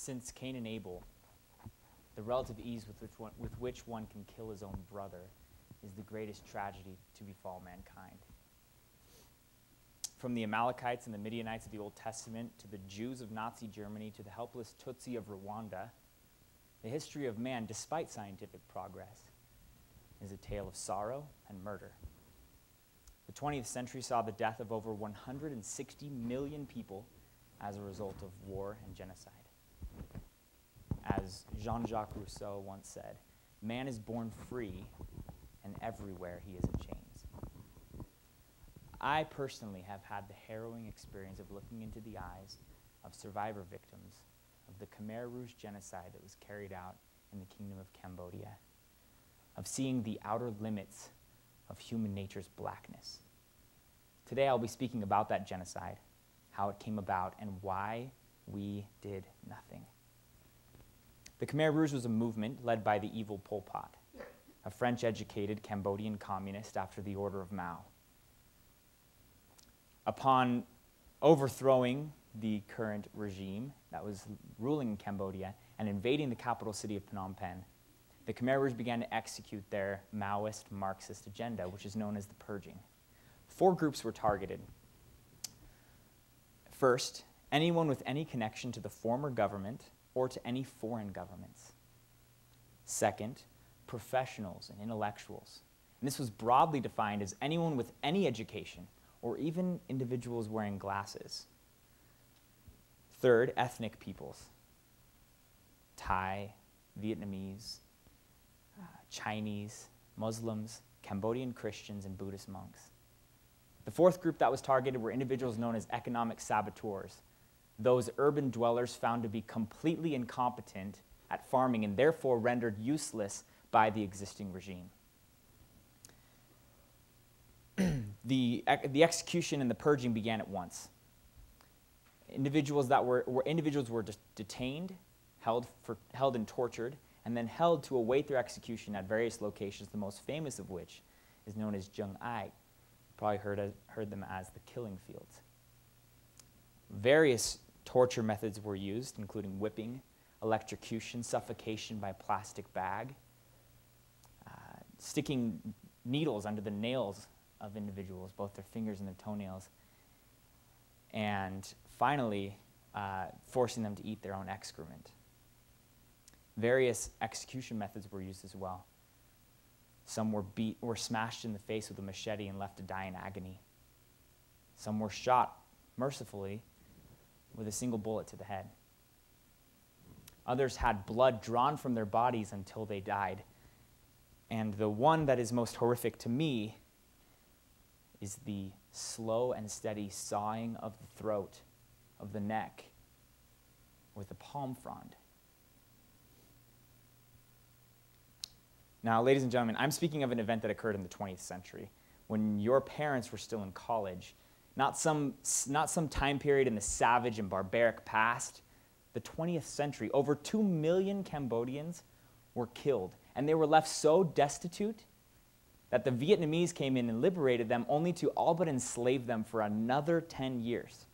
Since Cain and Abel, the relative ease with which one can kill his own brother is the greatest tragedy to befall mankind. From the Amalekites and the Midianites of the Old Testament to the Jews of Nazi Germany to the helpless Tutsi of Rwanda, the history of man, despite scientific progress, is a tale of sorrow and murder. The 20th century saw the death of over 160 million people as a result of war and genocide. As Jean-Jacques Rousseau once said, man is born free, and everywhere he is in chains. I personally have had the harrowing experience of looking into the eyes of survivor victims of the Khmer Rouge genocide that was carried out in the Kingdom of Cambodia, of seeing the outer limits of human nature's blackness. Today I'll be speaking about that genocide, how it came about, and why we did nothing. The Khmer Rouge was a movement led by the evil Pol Pot, a French-educated Cambodian communist after the order of Mao. Upon overthrowing the current regime that was ruling in Cambodia and invading the capital city of Phnom Penh, the Khmer Rouge began to execute their Maoist Marxist agenda, which is known as the Purging. 4 groups were targeted. First, anyone with any connection to the former government or to any foreign governments. Second, professionals and intellectuals. And this was broadly defined as anyone with any education, or even individuals wearing glasses. Third, ethnic peoples. Thai, Vietnamese, Chinese, Muslims, Cambodian Christians, and Buddhist monks. The 4th group that was targeted were individuals known as economic saboteurs, those urban dwellers found to be completely incompetent at farming and therefore rendered useless by the existing regime. The execution and the purging began at once. Individuals were detained, held and tortured, and then held to await their execution at various locations, the most famous of which is known as Jung Ai. Probably heard them as the killing fields. Various torture methods were used, including whipping, electrocution, suffocation by plastic bag, sticking needles under the nails of individuals, both their fingers and their toenails, and finally forcing them to eat their own excrement. Various execution methods were used as well. Some were smashed in the face with a machete and left to die in agony. Some were shot, mercifully, with a single bullet to the head. Others had blood drawn from their bodies until they died. And the one that is most horrific to me is the slow and steady sawing of the throat, of the neck, with a palm frond. Now, ladies and gentlemen, I'm speaking of an event that occurred in the 20th century, when your parents were still in college, not some time period in the savage and barbaric past. The 20th century, over 2 million Cambodians were killed, and they were left so destitute that the Vietnamese came in and liberated them, only to all but enslave them for another 10 years.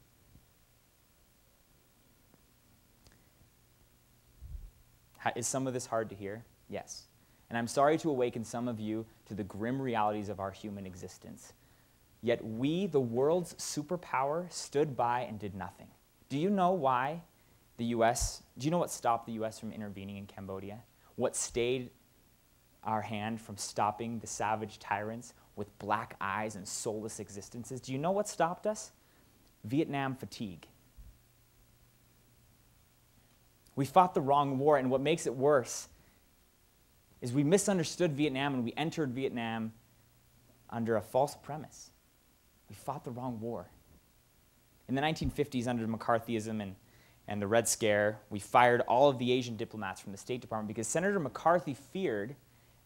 Is some of this hard to hear? Yes. And I'm sorry to awaken some of you to the grim realities of our human existence. Yet we, the world's superpower, stood by and did nothing. Do you know why the U.S., do you know what stopped the U.S. from intervening in Cambodia? What stayed our hand from stopping the savage tyrants with black eyes and soulless existences? Do you know what stopped us? Vietnam fatigue. We fought the wrong war, and what makes it worse is we misunderstood Vietnam and we entered Vietnam under a false premise. We fought the wrong war. In the 1950s, under McCarthyism and the Red Scare, we fired all of the Asian diplomats from the State Department because Senator McCarthy feared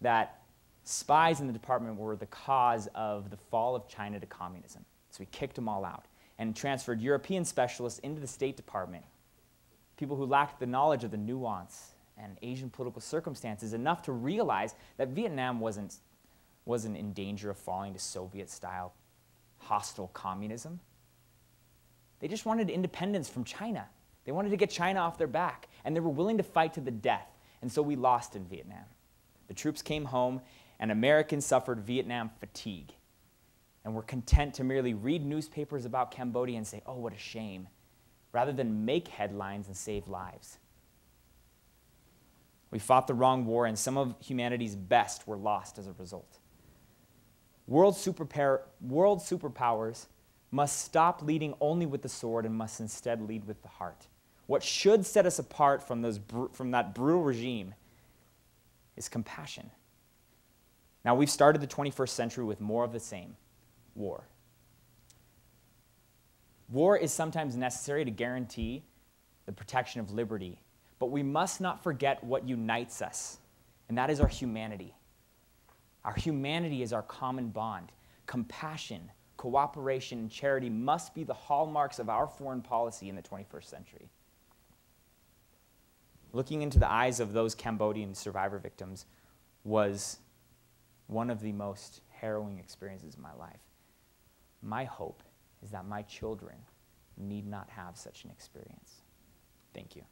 that spies in the department were the cause of the fall of China to communism. So we kicked them all out and transferred European specialists into the State Department, people who lacked the knowledge of the nuance and Asian political circumstances enough to realize that Vietnam wasn't in danger of falling to Soviet-style hostile communism. They just wanted independence from China. They wanted to get China off their back, and they were willing to fight to the death. And so we lost in Vietnam. The troops came home, and Americans suffered Vietnam fatigue, and were content to merely read newspapers about Cambodia and say, oh, what a shame, rather than make headlines and save lives. We fought the wrong war, and some of humanity's best were lost as a result. World superpowers must stop leading only with the sword and must instead lead with the heart. What should set us apart from that brutal regime is compassion. Now, we've started the 21st century with more of the same, war. War is sometimes necessary to guarantee the protection of liberty, but we must not forget what unites us, and that is our humanity. Our humanity is our common bond. Compassion, cooperation, and charity must be the hallmarks of our foreign policy in the 21st century. Looking into the eyes of those Cambodian survivor victims was one of the most harrowing experiences of my life. My hope is that my children need not have such an experience. Thank you.